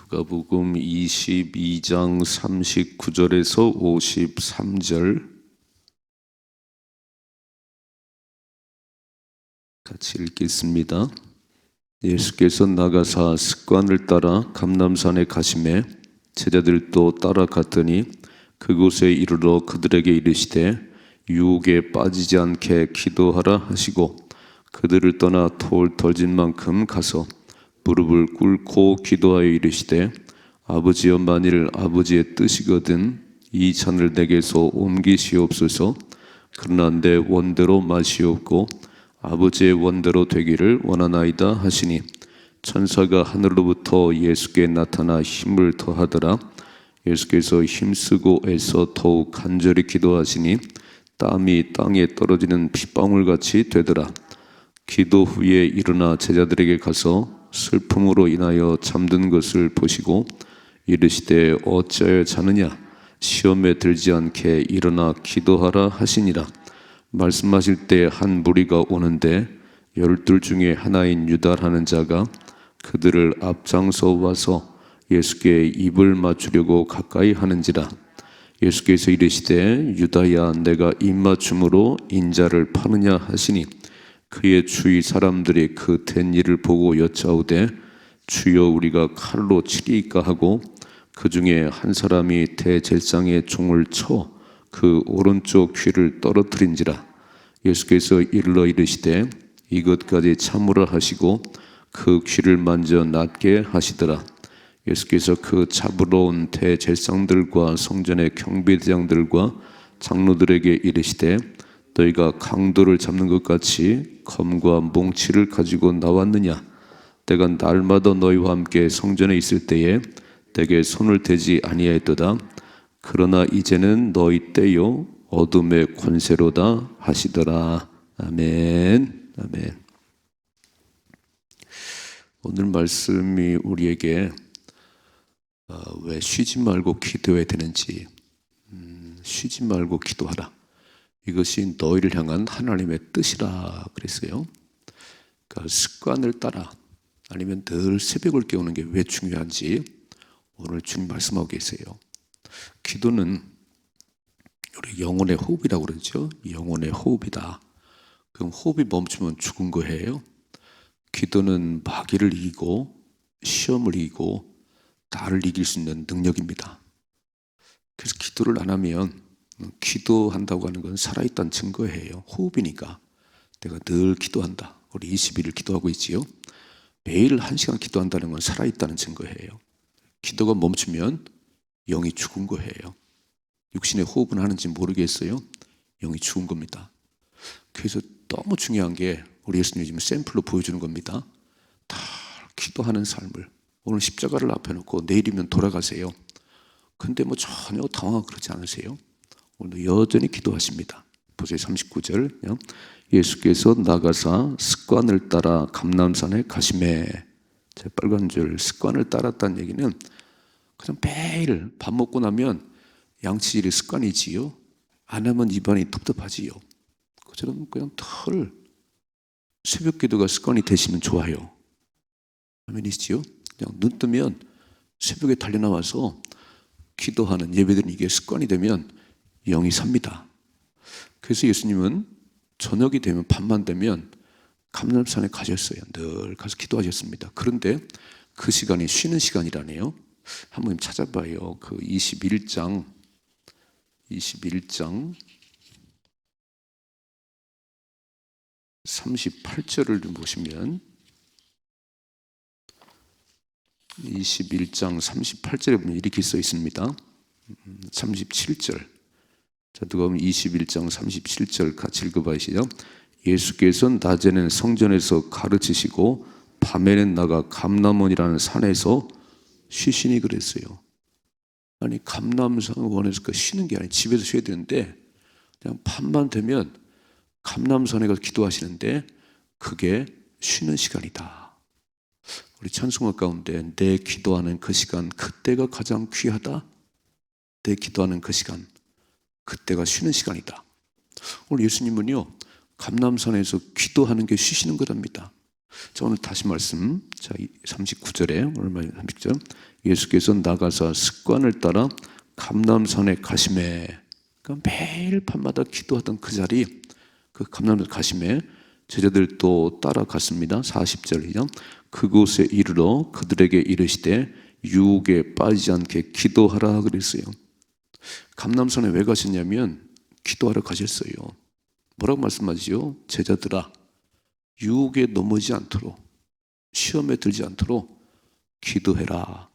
누가복음 22장 39절에서 53절 같이 읽겠습니다. 예수께서 나가사 습관을 따라 감람산에 가시매 제자들도 따라갔더니 그곳에 이르러 그들에게 이르시되 유혹에 빠지지 않게 기도하라 하시고 그들을 떠나 돌 덜진 만큼 가서 무릎을 꿇고 기도하여 이르시되 아버지여 만일 아버지의 뜻이거든 이 잔을 내게서 옮기시옵소서. 그러나 내 원대로 마시옵고 아버지의 원대로 되기를 원하나이다 하시니 천사가 하늘로부터 예수께 나타나 힘을 더하더라. 예수께서 힘쓰고 애써 더욱 간절히 기도하시니 땀이 땅에 떨어지는 핏방울같이 되더라. 기도 후에 일어나 제자들에게 가서 슬픔으로 인하여 잠든 것을 보시고 이르시되 어찌하여 자느냐 시험에 들지 않게 일어나 기도하라 하시니라. 말씀하실 때 한 무리가 오는데 12 중에 하나인 유다라는 자가 그들을 앞장서 와서 예수께 입을 맞추려고 가까이 하는지라. 예수께서 이르시되 유다야 내가 입맞춤으로 인자를 파느냐 하시니 그의 주위 사람들이 그 된 일을 보고 여짜오되 주여 우리가 칼로 치리이까 하고 그 중에 한 사람이 대제사장의 종을 쳐 그 오른쪽 귀를 떨어뜨린지라. 예수께서 일러 이르시되 이것까지 참으라 하시고 그 귀를 만져 낫게 하시더라. 예수께서 그 잡으러 온 대제사장들과 성전의 경비대장들과 장로들에게 이르시되 너희가 강도를 잡는 것 같이 검과 몽치를 가지고 나왔느냐? 내가 날마다 너희와 함께 성전에 있을 때에 내게 손을 대지 아니하였도다. 그러나 이제는 너희 때요 어둠의 권세로다 하시더라. 아멘. 아멘. 오늘 말씀이 우리에게 왜 쉬지 말고 기도해야 되는지, 쉬지 말고 기도하라. 이것이 너희를 향한 하나님의 뜻이라 그랬어요. 그러니까 습관을 따라 아니면 늘 새벽을 깨우는 게 왜 중요한지 오늘 주님 말씀하고 계세요. 기도는 우리 영혼의 호흡이라고 그러죠. 영혼의 호흡이다. 그럼 호흡이 멈추면 죽은 거예요. 기도는 마귀를 이기고 시험을 이기고 나를 이길 수 있는 능력입니다. 그래서 기도를 안 하면 기도한다고 하는 건 살아있다는 증거예요. 호흡이니까 내가 늘 기도한다. 우리 21일 기도하고 있지요. 매일 1시간 기도한다는 건 살아있다는 증거예요. 기도가 멈추면 영이 죽은 거예요. 육신의 호흡은 하는지 모르겠어요. 영이 죽은 겁니다. 그래서 너무 중요한 게 우리 예수님이 지금 샘플로 보여주는 겁니다. 다 기도하는 삶을 오늘 십자가를 앞에 놓고 내일이면 돌아가세요. 근데 전혀 당황하고 그러지 않으세요? 오늘 여전히 기도하십니다. 보세요. 39절 예수께서 나가사 습관을 따라 감람산에 가시매. 빨간 줄 습관을 따랐다는 얘기는 그냥 매일 밥 먹고 나면 양치질이 습관이지요. 안 하면 입안이 텁텁하지요. 그처럼 그냥 털 새벽 기도가 습관이 되시면 좋아요. 아멘이시지요? 그냥 눈 뜨면 새벽에 달려나와서 기도하는 예배드리는 이게 습관이 되면 영이 삽니다. 그래서 예수님은 저녁이 되면 밤만 되면 감람산에 가셨어요. 늘 가서 기도하셨습니다. 그런데 그 시간이 쉬는 시간이라네요. 한번 찾아봐요. 그 21장 38절을 좀 보시면 21장 38절에 보면 이렇게 써 있습니다. 37절. 자, 누가 보면 21장 37절 같이 읽어봐시죠. 예수께서 낮에는 성전에서 가르치시고 밤에는 나가 감람원이라는 산에서 쉬시니 그랬어요. 아니 감람산 원에서 쉬는 게 아니라 집에서 쉬어야 되는데 그냥 밤만 되면 감람산에 가서 기도하시는데 그게 쉬는 시간이다. 우리 찬송가 가운데 내 기도하는 그 시간 그때가 가장 귀하다. 내 기도하는 그 시간 그때가 쉬는 시간이다. 오늘 예수님은요 감람산에서 기도하는 게 쉬시는 거랍니다. 자, 오늘 다시 말씀. 자, 39절에 오늘 말씀 30절. 예수께서 나가사 습관을 따라 감람산에 가심에, 그러니까 매일 밤마다 기도하던 그 자리, 그 감람산 가심에 제자들도 따라갔습니다. 40절. 그곳에 이르러 그들에게 이르시되 유혹에 빠지지 않게 기도하라 그랬어요. 감람산에 왜 가셨냐면 기도하러 가셨어요. 뭐라고 말씀하시죠? 제자들아, 유혹에 넘어지지 않도록, 시험에 들지 않도록 기도해라.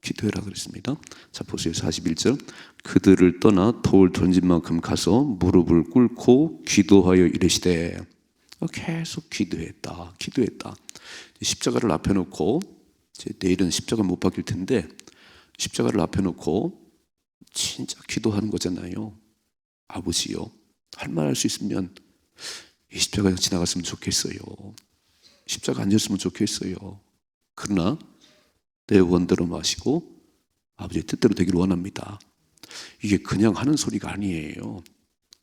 기도해라 그랬습니다. 자, 보세요. 41절. 그들을 떠나 돌 던진 만큼 가서 무릎을 꿇고 기도하여 이르시되, 계속 기도했다. 십자가를 앞에 놓고, 이제 내일은 십자가 못 박힐 텐데 십자가를 앞에 놓고 진짜 기도하는 거잖아요. 아버지요, 할 말 할 수 있으면 이 십자가가 지나갔으면 좋겠어요. 십자가 안 졌으면 좋겠어요. 그러나 내 원대로 마시고 아버지의 뜻대로 되기를 원합니다. 이게 그냥 하는 소리가 아니에요.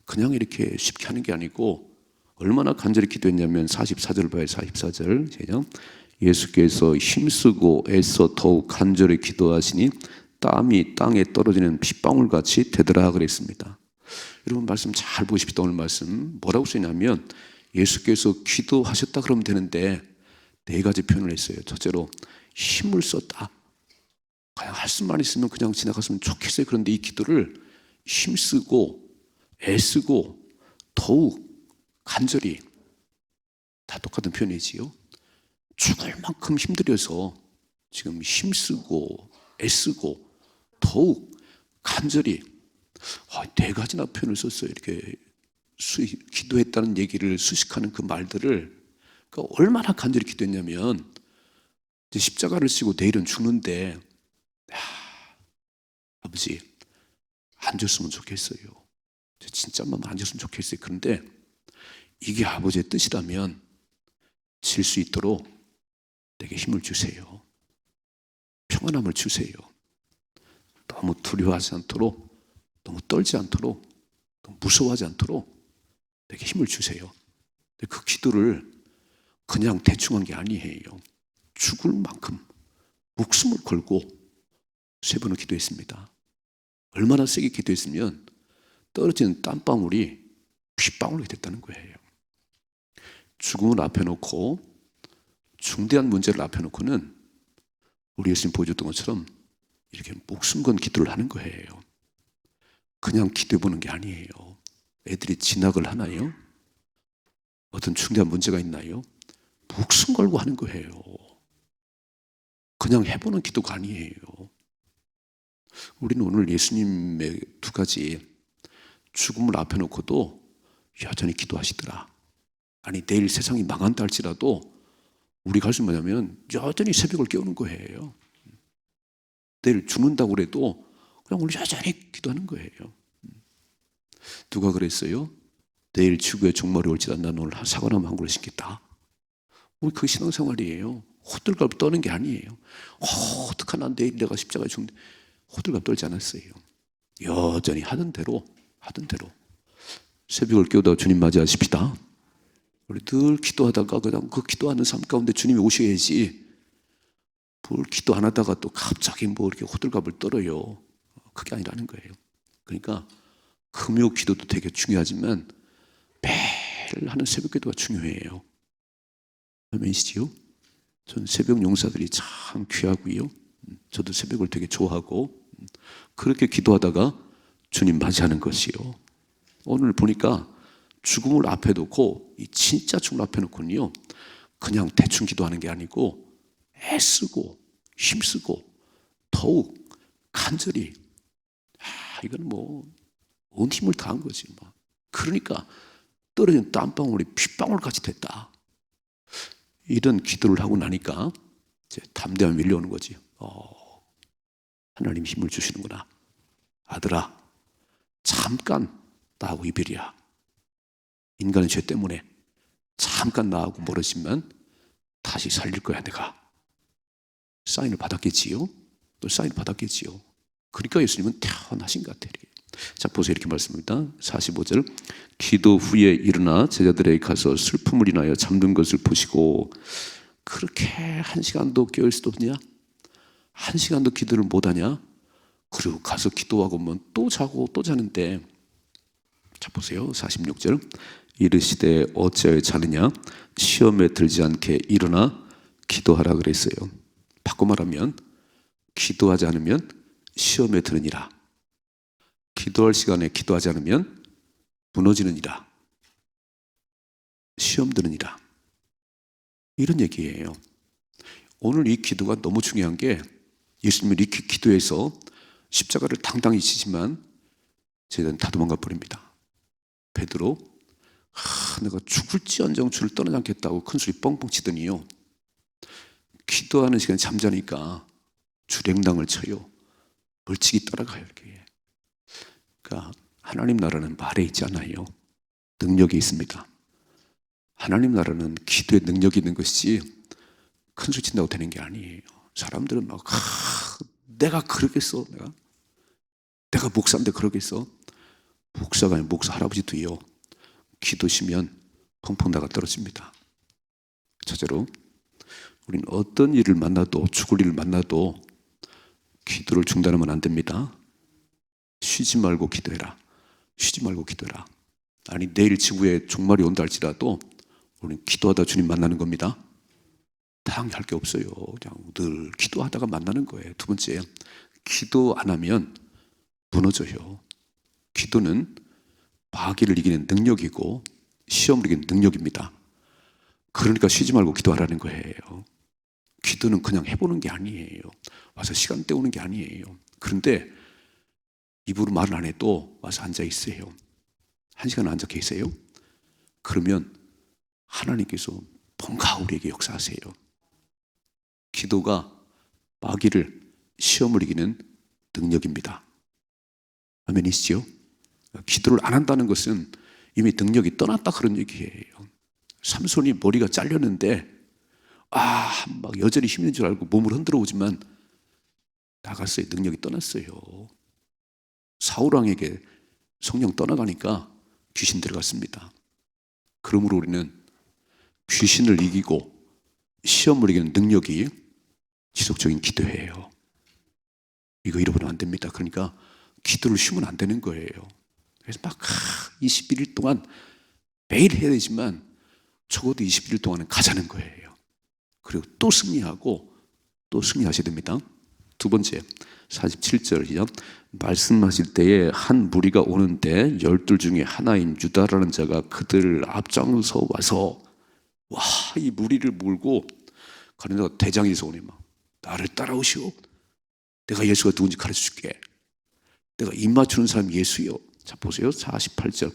그냥 이렇게 쉽게 하는 게 아니고 얼마나 간절히 기도했냐면 44절을 봐요. 44절 시작. 예수께서 힘쓰고 애써 더욱 간절히 기도하시니 땀이 땅에 떨어지는 핏방울같이 되더라 그랬습니다. 여러분 말씀 잘 보십시오. 오늘 말씀 뭐라고 쓰냐면 예수께서 기도하셨다 그러면 되는데 네 가지 표현을 했어요. 첫째로 힘을 썼다. 그냥 할 수만 있으면 그냥 지나갔으면 좋겠어요. 그런데 이 기도를 힘쓰고 애쓰고 더욱 간절히, 다 똑같은 표현이지요. 죽을 만큼 힘들여서 지금 힘쓰고 애쓰고 더욱 간절히, 네 가지나 표현을 썼어요. 이렇게 기도했다는 얘기를 수식하는 그 말들을. 그러니까 얼마나 간절히 기도했냐면 이제 십자가를 지고 내일은 죽는데 아버지 안 줬으면 좋겠어요. 진짜만 안 줬으면 좋겠어요. 그런데 이게 아버지의 뜻이라면 질 수 있도록 내게 힘을 주세요. 평안함을 주세요. 너무 두려워하지 않도록, 너무 떨지 않도록, 너무 무서워하지 않도록 내게 힘을 주세요. 그 기도를 그냥 대충 한 게 아니에요. 죽을 만큼 목숨을 걸고 3번을 기도했습니다. 얼마나 세게 기도했으면 떨어지는 땀방울이 핏방울이 됐다는 거예요. 죽음을 앞에 놓고, 중대한 문제를 앞에 놓고는 우리 예수님 보여줬던 것처럼 이렇게 목숨 건 기도를 하는 거예요. 그냥 기도해 보는 게 아니에요. 애들이 진학을 하나요? 어떤 중대한 문제가 있나요? 목숨 걸고 하는 거예요. 그냥 해보는 기도가 아니에요. 우리는 오늘 예수님의 2가지, 죽음을 앞에 놓고도 여전히 기도하시더라. 아니 내일 세상이 망한다 할지라도 우리가 할 수 뭐냐면 여전히 새벽을 깨우는 거예요. 내일 죽는다고 그래도 그냥 오늘 여전히 기도하는 거예요. 누가 그랬어요? 내일 지구에 종말이 올지라도 난 오늘 사과나무 한 그릇 심겠다. 우리 그 신앙생활이에요. 호들갑 떠는 게 아니에요. 어떡하나 내일 내가 십자가에 죽는데, 호들갑 떨지 않았어요. 여전히 하던 대로 새벽을 깨우다가 주님 맞이하십시다. 우리 늘 기도하다가 그냥 그 기도하는 삶 가운데 주님이 오셔야지, 뭘 기도 안 하다가 또 갑자기 뭐 이렇게 호들갑을 떨어요. 그게 아니라는 거예요. 그러니까 금요 기도도 되게 중요하지만 매일 하는 새벽 기도가 중요해요. 아멘이시지요? 저는 새벽 용사들이 참 귀하고요. 저도 새벽을 되게 좋아하고, 그렇게 기도하다가 주님 맞이하는 것이요. 오늘 보니까 죽음을 앞에 놓고, 이 진짜 죽음을 앞에 놓고는요, 그냥 대충 기도하는 게 아니고 애쓰고 힘쓰고 더욱 간절히, 이건 뭐 온 힘을 다한 거지. 그러니까 떨어진 땀방울이 핏방울같이 됐다. 이런 기도를 하고 나니까 이제 담대함이 밀려오는 거지. 하나님 힘을 주시는구나. 아들아, 잠깐 나하고 이별이야. 인간의 죄 때문에 잠깐 나하고 멀어지면 다시 살릴 거야. 내가 사인을 받았겠지요. 또 사인을 받았겠지요. 그러니까 예수님은 태어나신 것 같아요. 자, 보세요. 이렇게 말씀합니다. 45절. 기도 후에 일어나 제자들에게 가서 슬픔을 인하여 잠든 것을 보시고, 그렇게 한 시간도 깨어있을 수도 없냐? 한 시간도 기도를 못하냐? 그리고 가서 기도하고 오면 또 자고 또 자는데, 자 보세요. 46절. 이르시되 어찌하여 자느냐? 시험에 들지 않게 일어나 기도하라 그랬어요. 바꿔 말하면 기도하지 않으면 시험에 드느니라. 기도할 시간에 기도하지 않으면 무너지느니라. 시험 드느니라. 이런 얘기예요. 오늘 이 기도가 너무 중요한 게, 예수님은 이렇게 기도해서 십자가를 당당히 지지만 저희는 다 도망가 버립니다. 베드로, 내가 죽을지언정 주를 떠나지 않겠다고 큰 소리 뻥뻥 치더니요, 기도하는 시간에 잠자니까 주랭랑을 쳐요. 멀찍이 따라가요. 이렇게. 그러니까 하나님 나라는 말에 있지 않아요. 능력이 있습니다. 하나님 나라는 기도에 능력이 있는 것이지 큰 소리 친다고 되는 게 아니에요. 사람들은 막 내가 그러겠어, 내가 목사인데 그러겠어. 목사가 아니라 목사 할아버지도요, 기도시면 펑펑 나가 떨어집니다. 첫째로, 우리는 어떤 일을 만나도, 죽을 일을 만나도 기도를 중단하면 안 됩니다. 쉬지 말고 기도해라. 쉬지 말고 기도해라. 아니, 내일 지구에 종말이 온다 할지라도 우리는 기도하다 주님 만나는 겁니다. 당연히 할 게 없어요. 그냥 늘 기도하다가 만나는 거예요. 두 번째, 기도 안 하면 무너져요. 기도는 마귀를 이기는 능력이고 시험을 이기는 능력입니다. 그러니까 쉬지 말고 기도하라는 거예요. 기도는 그냥 해보는 게 아니에요. 와서 시간 때우는 게 아니에요. 그런데 입으로 말을 안 해도 와서 앉아 있어요. 1시간 앉아 계세요. 그러면 하나님께서 뭔가 우리에게 역사하세요. 기도가 마귀를, 시험을 이기는 능력입니다. 아멘이시죠? 기도를 안 한다는 것은 이미 능력이 떠났다 그런 얘기예요. 삼손이 머리가 잘렸는데 막 여전히 힘든 줄 알고 몸을 흔들어 오지만 나갔어요. 능력이 떠났어요. 사울왕에게 성령 떠나가니까 귀신 들어갔습니다. 그러므로 우리는 귀신을 이기고 시험을 이기는 능력이 지속적인 기도예요. 이거 잃어버리면 안 됩니다. 그러니까 기도를 쉬면 안 되는 거예요. 그래서 막 21일 동안 매일 해야 되지만 적어도 21일 동안은 가자는 거예요. 그리고 또 승리하고 또 승리하셔야 됩니다. 두 번째, 47절이요. 말씀하실 때에 한 무리가 오는데 12 중에 하나인 유다라는 자가 그들을 앞장서 와서, 이 무리를 몰고 가는 자가 대장에서 오니 막, 나를 따라오시오. 내가 예수가 누군지 가르쳐 줄게. 내가 입 맞추는 사람이 예수요. 자 보세요. 48절.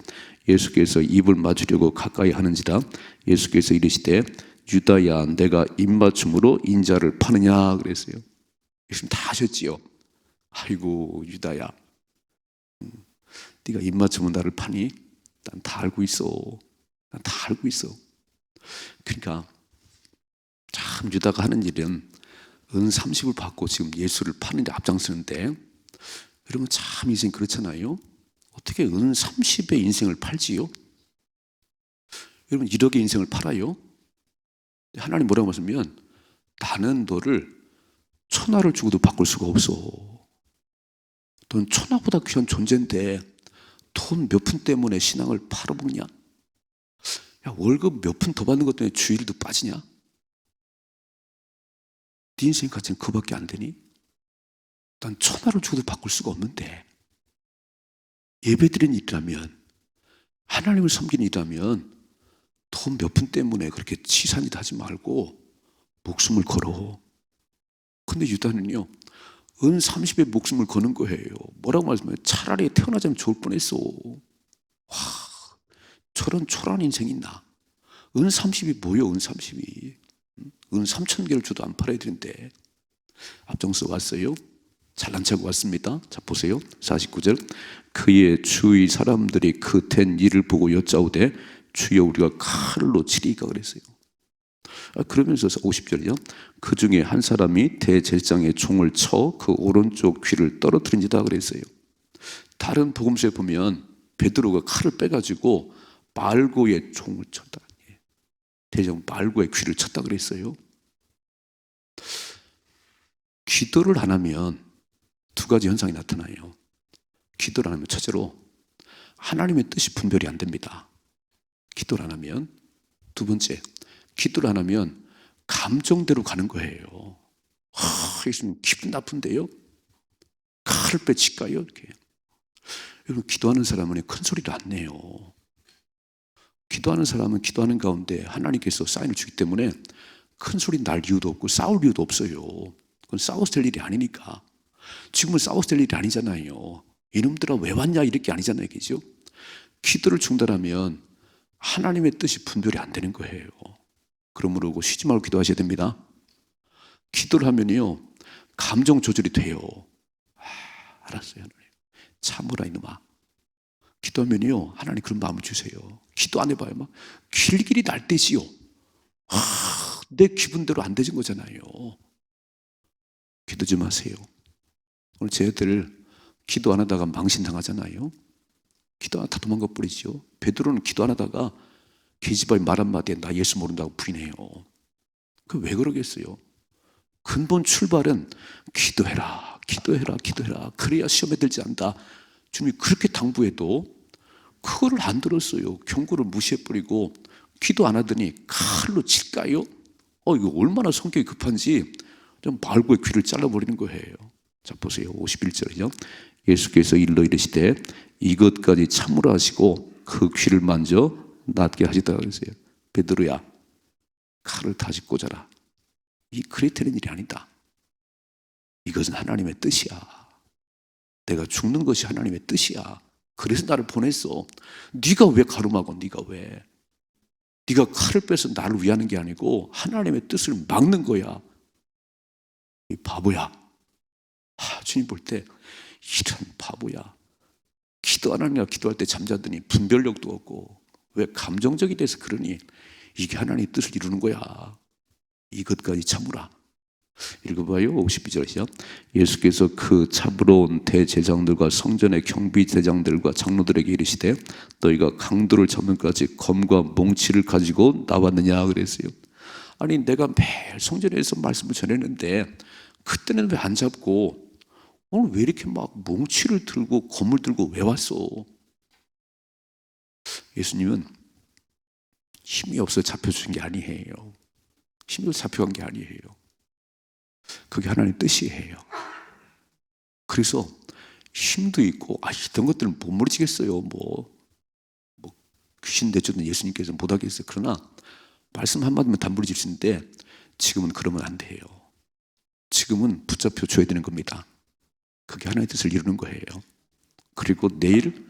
예수께서 입을 맞추려고 가까이 하는지라 예수께서 이르시되 유다야, 내가 입 맞춤으로 인자를 파느냐 그랬어요. 예수님 다 하셨지요. 아이고 유다야, 네가 입 맞추면 나를 파니? 난 다 알고 있어. 난 다 알고 있어. 그러니까 참 유다가 하는 일은 은 30을 받고 지금 예수를 파는 데 앞장서는데, 여러분 참 인생 그렇잖아요. 어떻게 은 30의 인생을 팔지요? 여러분 1억의 인생을 팔아요? 하나님 뭐라고 말씀하면, 나는 너를 천하를 주고도 바꿀 수가 없어. 넌 천하보다 귀한 존재인데 돈 몇 푼 때문에 신앙을 팔아먹냐? 야, 월급 몇 푼 더 받는 것 때문에 주일도 빠지냐? 네 인생 가치는 그밖에 안 되니? 난 천하를 주고도 바꿀 수가 없는데, 예배드리는 일이라면, 하나님을 섬기는 일이라면 돈 몇 푼 때문에 그렇게 치산이다 하지 말고 목숨을 걸어. 근데 유다는요, 은 30에 목숨을 거는 거예요. 뭐라고 말씀해요? 차라리 태어나자면 좋을 뻔했어. 와, 저런 초라한 인생이 있나? 은 30이 뭐요? 은 30이 은 3,000개를 줘도 안 팔아야 되는데 앞장서 왔어요. 잘난 척 왔습니다. 자 보세요. 49절. 그의 주위 사람들이 그 된 일을 보고 여짜오되 주여 우리가 칼로 치리까 그랬어요. 그러면서 50절이요. 그 중에 한 사람이 대제사장의 총을 쳐 그 오른쪽 귀를 떨어뜨린지다 그랬어요. 다른 복음서에 보면 베드로가 칼을 빼가지고 말고의 총을 쳤다. 대제사장 말고의 귀를 쳤다 그랬어요. 기도를 안 하면 두 가지 현상이 나타나요. 기도를 안 하면 첫째로 하나님의 뜻이 분별이 안 됩니다. 기도를 안 하면. 두 번째, 기도를 안 하면 감정대로 가는 거예요. 예수님 기분 나쁜데요? 칼을 빼칠까요? 이렇게. 여러분, 기도하는 사람은 큰 소리를 안 내요. 기도하는 사람은 기도하는 가운데 하나님께서 사인을 주기 때문에 큰 소리 날 이유도 없고 싸울 이유도 없어요. 그건 싸워서 될 일이 아니니까. 지금은 싸워서 될 일이 아니잖아요. 이놈들아 왜 왔냐 이렇게 아니잖아요. 그죠? 기도를 중단하면 하나님의 뜻이 분별이 안 되는 거예요. 그러므로 쉬지 말고 기도하셔야 됩니다. 기도를 하면요 감정 조절이 돼요. 알았어요. 하나님. 참으라 이놈아. 기도하면요 하나님 그런 마음을 주세요. 기도 안 해봐요. 막 길길이 날때지요. 내 기분대로 안 되는 거잖아요. 기도 좀 하세요. 오늘 제 애들 기도 안 하다가 망신당하잖아요. 기도 안 하다 도망가 버리죠. 베드로는 기도 안 하다가 계집아의 말 한마디에 나 예수 모른다고 부인해요. 그 왜 그러겠어요? 근본 출발은 기도해라, 기도해라, 기도해라. 그래야 시험에 들지 않는다. 주님이 그렇게 당부해도 그거를 안 들었어요. 경고를 무시해버리고 기도 안 하더니 칼로 칠까요? 이거 얼마나 성격이 급한지 좀 말고의 귀를 잘라버리는 거예요. 자 보세요. 51절이죠. 예수께서 일러 이르시되 이것까지 참으라 하시고 그 귀를 만져 낫게 하시다 그랬어요. 베드로야 칼을 다시 꽂아라. 이 그리 되는 일이 아니다. 이것은 하나님의 뜻이야. 내가 죽는 것이 하나님의 뜻이야. 그래서 나를 보냈어. 네가 왜 가름하고 네가 왜? 네가 칼을 빼서 나를 위하는 게 아니고 하나님의 뜻을 막는 거야. 이 바보야. 주님 볼 때 이런 바보야. 기도 안 하느냐 기도할 때 잠자더니 분별력도 없고 왜 감정적이 돼서 그러니 이게 하나님의 뜻을 이루는 거야. 이것까지 참으라. 읽어봐요. 52절이죠. 예수께서 그 잡으러 온 대제장들과 성전의 경비대장들과 장로들에게 이르시되 너희가 강도를 잡는까지 검과 몽치를 가지고 나왔느냐 그랬어요. 아니 내가 매일 성전에서 말씀을 전했는데 그때는 왜 안 잡고 오늘 왜 이렇게 막 몽치를 들고 검을 들고 왜 왔어? 예수님은 힘이 없어 잡혀준 게 아니에요. 힘이 없어 잡혀간 게 아니에요. 그게 하나님의 뜻이에요. 그래서 힘도 있고 이런 것들은 못 모르시겠어요. 뭐 귀신 내쫓는 예수님께서 못하겠어요. 그러나 말씀 한마디면 단불이 질수있는데 지금은 그러면 안 돼요. 지금은 붙잡혀 줘야 되는 겁니다. 그게 하나님의 뜻을 이루는 거예요. 그리고 내일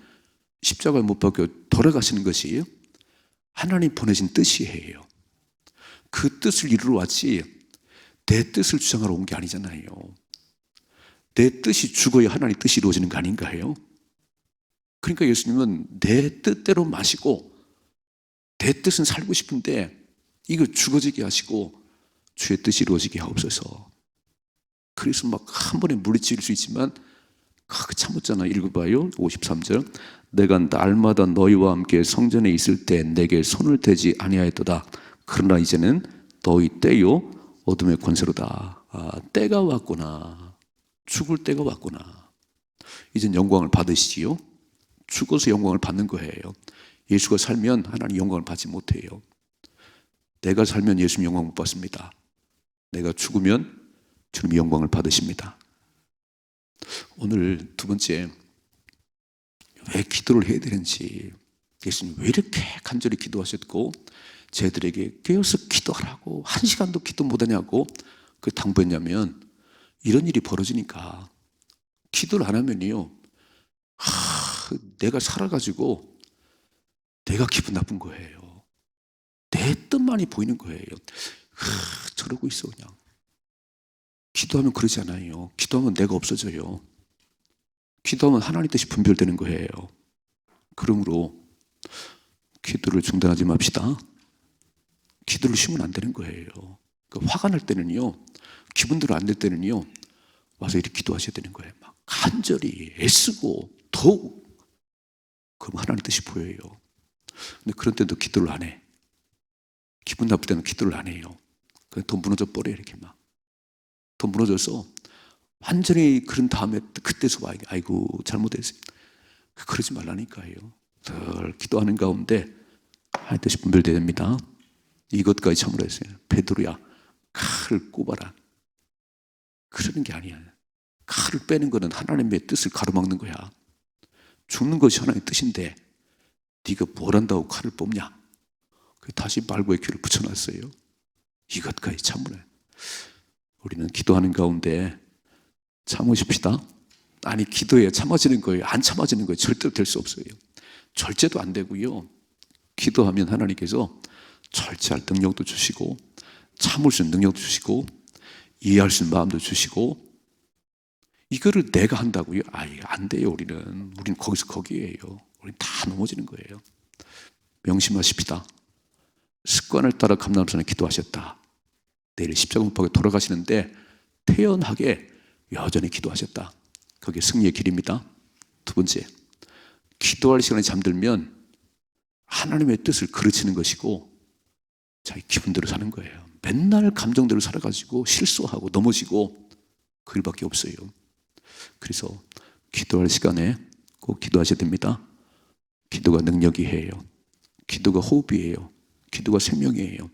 십자가에 못 박혀 돌아가시는 것이 하나님 보내신 뜻이에요. 그 뜻을 이루러 왔지 내 뜻을 주장하러 온 게 아니잖아요. 내 뜻이 죽어야 하나님 뜻이 이루어지는 거 아닌가요? 그러니까 예수님은 내 뜻대로 마시고 내 뜻은 살고 싶은데 이거 죽어지게 하시고 주의 뜻이 이루어지게 하옵소서. 그래서 막 한 번에 물리칠 수 있지만 참았잖아. 읽어봐요. 53절. 내가 날마다 너희와 함께 성전에 있을 때 내게 손을 대지 아니하였도다. 그러나 이제는 너희 때요 어둠의 권세로다. 때가 왔구나. 죽을 때가 왔구나. 이젠 영광을 받으시지요. 죽어서 영광을 받는 거예요. 예수가 살면 하나님 영광을 받지 못해요. 내가 살면 예수님 영광 못 받습니다. 내가 죽으면 주님 영광을 받으십니다. 오늘 두 번째, 왜 기도를 해야 되는지, 예수님 왜 이렇게 간절히 기도하셨고 쟤들에게 깨어서 기도하라고 1시간도 기도 못하냐고 그 당부했냐면 이런 일이 벌어지니까. 기도를 안 하면요 내가 살아가지고 내가 기분 나쁜 거예요. 내 뜻만이 보이는 거예요. 저러고 있어 그냥. 기도하면 그러지 않아요. 기도하면 내가 없어져요. 기도하면 하나님 뜻이 분별되는 거예요. 그러므로 기도를 중단하지 맙시다. 기도를 쉬면 안 되는 거예요. 화가 날 때는요, 기분대로 안 될 때는요, 와서 이렇게 기도하셔야 되는 거예요. 막 간절히 애쓰고 더욱. 그럼 하나님 뜻이 보여요. 근데 그런 때도 기도를 안 해. 기분 나쁠 때는 기도를 안 해요. 그냥 더 무너져 버려 이렇게 막. 더 무너져서 완전히 그런 다음에 그때서 와, 아이고 잘못했어요. 그러지 말라니까요. 늘 기도하는 가운데 한 뜻이 분별되어야 됩니다. 이것까지 참으라 했어요. 베드로야, 칼을 꼽아라. 그러는 게 아니야. 칼을 빼는 거는 하나님의 뜻을 가로막는 거야. 죽는 것이 하나님의 뜻인데 네가 뭘 한다고 칼을 뽑냐? 다시 말고의 귀를 붙여놨어요. 이것까지 참으라. 우리는 기도하는 가운데 참으십시다. 아니, 기도에 참아지는 거예요? 안 참아지는 거예요? 절대로 될 수 없어요. 절제도 안 되고요. 기도하면 하나님께서 절제할 능력도 주시고 참을 수 있는 능력도 주시고 이해할 수 있는 마음도 주시고, 이거를 내가 한다고요? 안 돼요. 우리는 거기서 거기에요. 우리는 다 넘어지는 거예요. 명심하십시다. 습관을 따라 감람산에 기도하셨다. 내일 십자가 못 박에 돌아가시는데 태연하게 여전히 기도하셨다. 그게 승리의 길입니다. 두 번째, 기도할 시간에 잠들면 하나님의 뜻을 그르치는 것이고 자기 기분대로 사는 거예요. 맨날 감정대로 살아가지고 실수하고 넘어지고 그 일밖에 없어요. 그래서 기도할 시간에 꼭 기도하셔야 됩니다. 기도가 능력이에요. 기도가 호흡이에요. 기도가 생명이에요.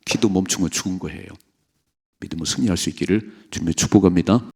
기도 멈추면 죽은 거예요. 믿음으로 승리할 수 있기를 주님의 축복합니다.